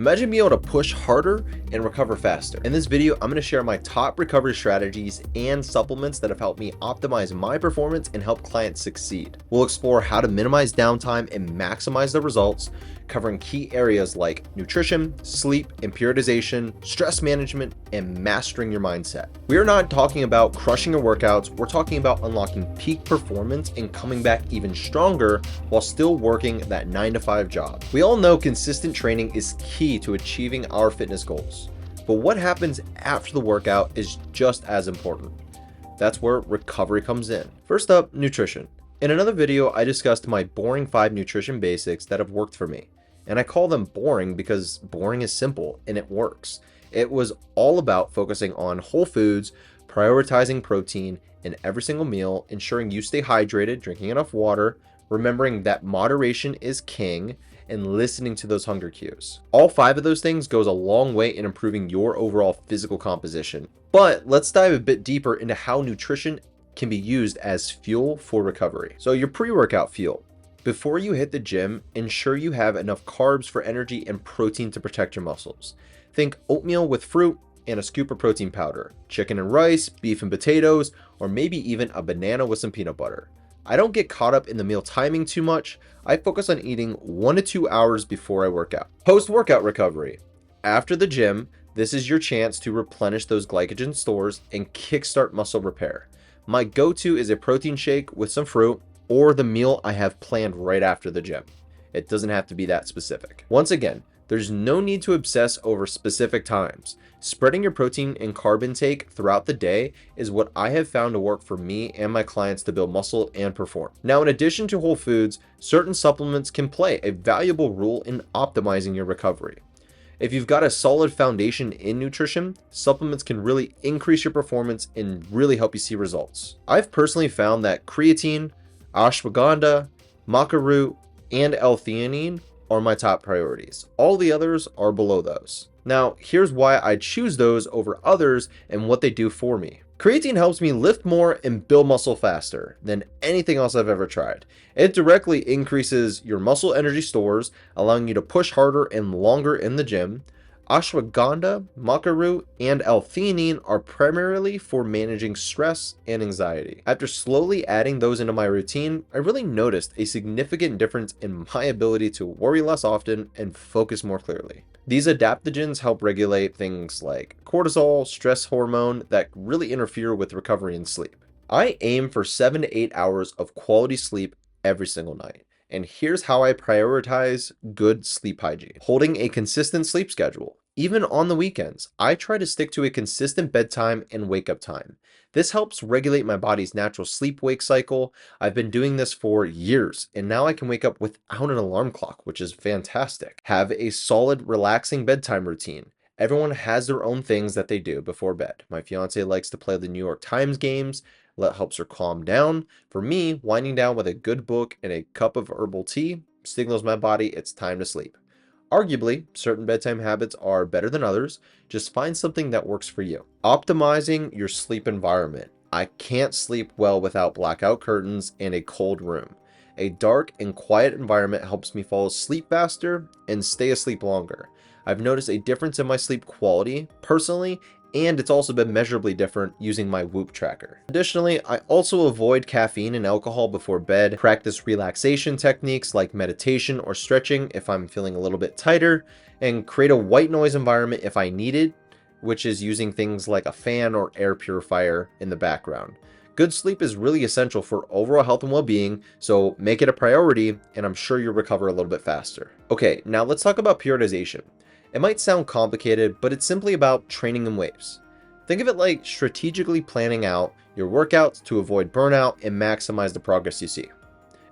Imagine being able to push harder and recover faster. In this video, I'm going to share my top recovery strategies and supplements that have helped me optimize my performance and help clients succeed. We'll explore how to minimize downtime and maximize the results, covering key areas like nutrition, sleep, and periodization, stress management, and mastering your mindset. We are not talking about crushing your workouts, we're talking about unlocking peak performance and coming back even stronger while still working that 9-to-5 job. We all know consistent training is key to achieving our fitness goals, but what happens after the workout is just as important. That's where recovery comes in. First up, nutrition. In another video, I discussed my boring 5 nutrition basics that have worked for me. And I call them boring because boring is simple and it works. It was all about focusing on whole foods, prioritizing protein in every single meal, ensuring you stay hydrated, drinking enough water, remembering that moderation is king, and listening to those hunger cues. All 5 of those things goes a long way in improving your overall physical composition. But let's dive a bit deeper into how nutrition can be used as fuel for recovery. So your pre-workout fuel. Before you hit the gym, ensure you have enough carbs for energy and protein to protect your muscles. Think oatmeal with fruit and a scoop of protein powder, chicken and rice, beef and potatoes, or maybe even a banana with some peanut butter. I don't get caught up in the meal timing too much. I focus on eating 1 to 2 hours before I work out. Post-workout recovery. After the gym, this is your chance to replenish those glycogen stores and kickstart muscle repair. My go-to is a protein shake with some fruit, or the meal I have planned right after the gym. It doesn't have to be that specific. Once again, there's no need to obsess over specific times. Spreading your protein and carb intake throughout the day is what I have found to work for me and my clients to build muscle and perform. Now, in addition to whole foods, certain supplements can play a valuable role in optimizing your recovery. If you've got a solid foundation in nutrition, supplements can really increase your performance and really help you see results. I've personally found that creatine, ashwagandha, maca root, and L-theanine are my top priorities. All the others are below those. Now, here's why I choose those over others and what they do for me. Creatine helps me lift more and build muscle faster than anything else I've ever tried. It directly increases your muscle energy stores, allowing you to push harder and longer in the gym. Ashwagandha, maca root, and L-theanine are primarily for managing stress and anxiety. After slowly adding those into my routine, I really noticed a significant difference in my ability to worry less often and focus more clearly. These adaptogens help regulate things like cortisol, stress hormone that really interfere with recovery and sleep. I aim for 7 to 8 hours of quality sleep every single night. And here's how I prioritize good sleep hygiene. Holding a consistent sleep schedule. Even on the weekends, I try to stick to a consistent bedtime and wake up time. This helps regulate my body's natural sleep-wake cycle. I've been doing this for years, and now I can wake up without an alarm clock, which is fantastic. Have a solid, relaxing bedtime routine. Everyone has their own things that they do before bed. My fiance likes to play the New York Times games. That helps her calm down. For me, winding down with a good book and a cup of herbal tea signals my body it's time to sleep. Arguably, certain bedtime habits are better than others. Just find something that works for you. Optimizing your sleep environment. I can't sleep well without blackout curtains and a cold room. A dark and quiet environment helps me fall asleep faster and stay asleep longer. I've noticed a difference in my sleep quality personally, and it's also been measurably different using my Whoop tracker. Additionally, I also avoid caffeine and alcohol before bed, practice relaxation techniques like meditation or stretching if I'm feeling a little bit tighter, and create a white noise environment if I need it, which is using things like a fan or air purifier in the background. Good sleep is really essential for overall health and well-being, so make it a priority, and I'm sure you'll recover a little bit faster. Okay, now let's talk about periodization. It might sound complicated, but it's simply about training in waves. Think of it like strategically planning out your workouts to avoid burnout and maximize the progress you see.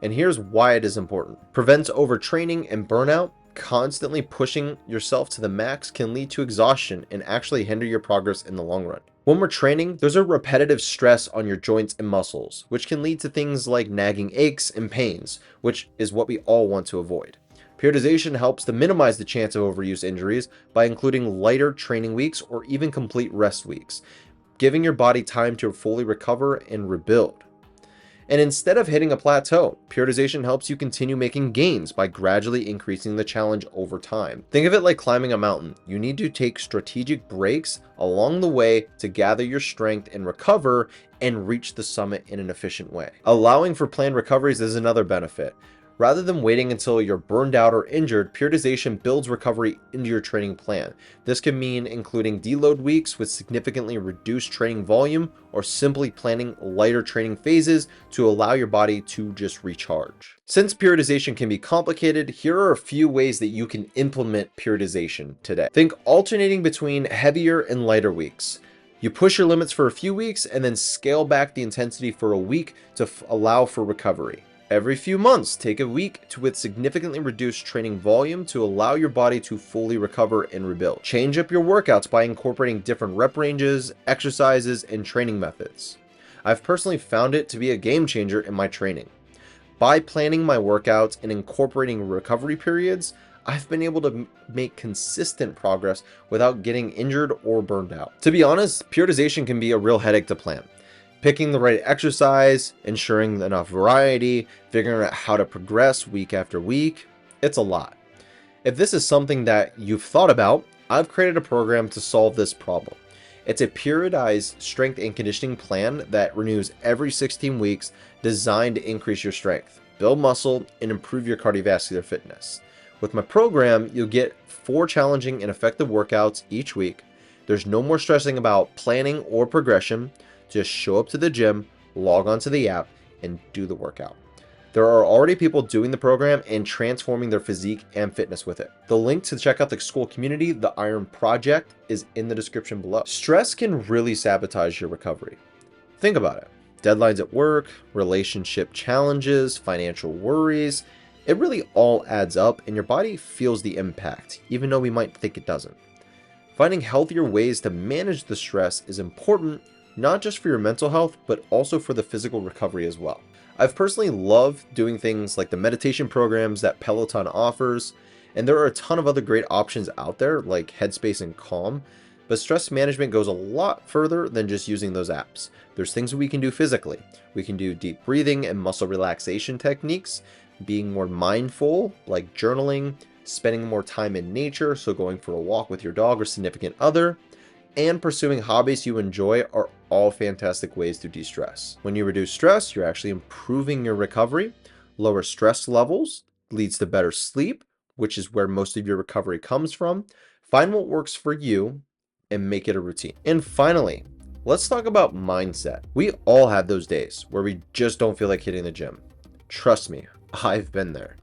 And here's why it is important. Prevents overtraining and burnout. Constantly pushing yourself to the max can lead to exhaustion and actually hinder your progress in the long run. When we're training, there's a repetitive stress on your joints and muscles, which can lead to things like nagging aches and pains, which is what we all want to avoid. Periodization helps to minimize the chance of overuse injuries by including lighter training weeks or even complete rest weeks, giving your body time to fully recover and rebuild. And instead of hitting a plateau, periodization helps you continue making gains by gradually increasing the challenge over time. Think of it like climbing a mountain. You need to take strategic breaks along the way to gather your strength and recover and reach the summit in an efficient way. Allowing for planned recoveries is another benefit. Rather than waiting until you're burned out or injured, periodization builds recovery into your training plan. This can mean including deload weeks with significantly reduced training volume, or simply planning lighter training phases to allow your body to just recharge. Since periodization can be complicated, here are a few ways that you can implement periodization today. Think alternating between heavier and lighter weeks. You push your limits for a few weeks and then scale back the intensity for a week to allow for recovery. Every few months, take a week with significantly reduced training volume to allow your body to fully recover and rebuild. Change up your workouts by incorporating different rep ranges, exercises, and training methods. I've personally found it to be a game changer in my training. By planning my workouts and incorporating recovery periods, I've been able to make consistent progress without getting injured or burned out. To be honest, periodization can be a real headache to plan. Picking the right exercise, ensuring enough variety, figuring out how to progress week after week, it's a lot. If this is something that you've thought about, I've created a program to solve this problem. It's a periodized strength and conditioning plan that renews every 16 weeks, designed to increase your strength, build muscle, and improve your cardiovascular fitness. With my program, you'll get 4 challenging and effective workouts each week. There's no more stressing about planning or progression. Just show up to the gym, log onto the app, and do the workout. There are already people doing the program and transforming their physique and fitness with it. The link to check out the school community, the Iron Project, is in the description below. Stress can really sabotage your recovery. Think about it. Deadlines at work, relationship challenges, financial worries, it really all adds up and your body feels the impact, even though we might think it doesn't. Finding healthier ways to manage the stress is important, not just for your mental health, but also for the physical recovery as well. I've personally loved doing things like the meditation programs that Peloton offers, and there are a ton of other great options out there like Headspace and Calm, but stress management goes a lot further than just using those apps. There's things we can do physically. We can do deep breathing and muscle relaxation techniques, being more mindful, like journaling, spending more time in nature, so going for a walk with your dog or significant other, and pursuing hobbies you enjoy are all fantastic ways to de-stress. When you reduce stress, you're actually improving your recovery. Lower stress levels leads to better sleep, which is where most of your recovery comes from. Find what works for you and make it a routine. And finally, let's talk about mindset. We all have those days where we just don't feel like hitting the gym. Trust me, I've been there.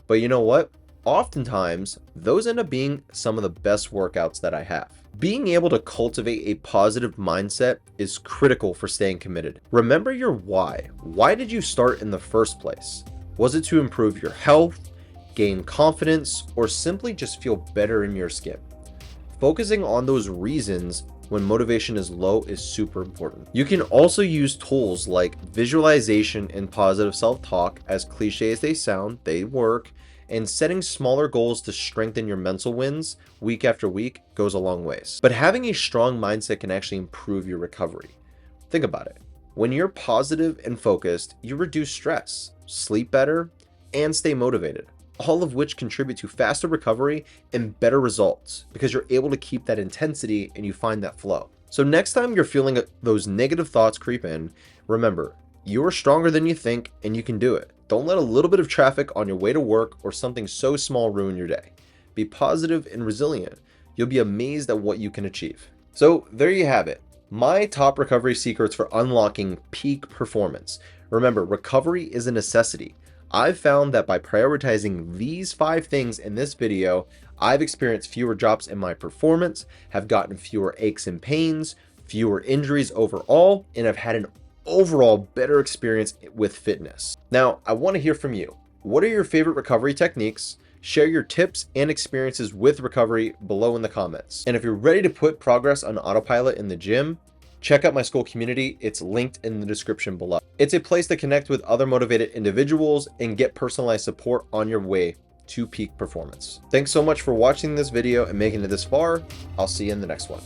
But you know what? Oftentimes, those end up being some of the best workouts that I have. Being able to cultivate a positive mindset is critical for staying committed. Remember your why. Why did you start in the first place? Was it to improve your health, gain confidence, or simply just feel better in your skin? Focusing on those reasons when motivation is low is super important. You can also use tools like visualization and positive self-talk. As cliche as they sound, they work. And setting smaller goals to strengthen your mental wins week after week goes a long ways. But having a strong mindset can actually improve your recovery. Think about it. When you're positive and focused, you reduce stress, sleep better, and stay motivated, all of which contribute to faster recovery and better results because you're able to keep that intensity and you find that flow. So next time you're feeling those negative thoughts creep in, remember, you're stronger than you think and you can do it. Don't let a little bit of traffic on your way to work or something so small ruin your day. Be positive and resilient. You'll be amazed at what you can achieve. So there you have it. My top recovery secrets for unlocking peak performance. Remember, recovery is a necessity. I've found that by prioritizing these 5 things in this video, I've experienced fewer drops in my performance, have gotten fewer aches and pains, fewer injuries overall, and I've had an overall better experience with fitness. Now, I want to hear from you. What are your favorite recovery techniques? Share your tips and experiences with recovery below in the comments. And if you're ready to put progress on autopilot in the gym, check out my school community. It's linked in the description below. It's a place to connect with other motivated individuals and get personalized support on your way to peak performance. Thanks so much for watching this video and making it this far. I'll see you in the next one.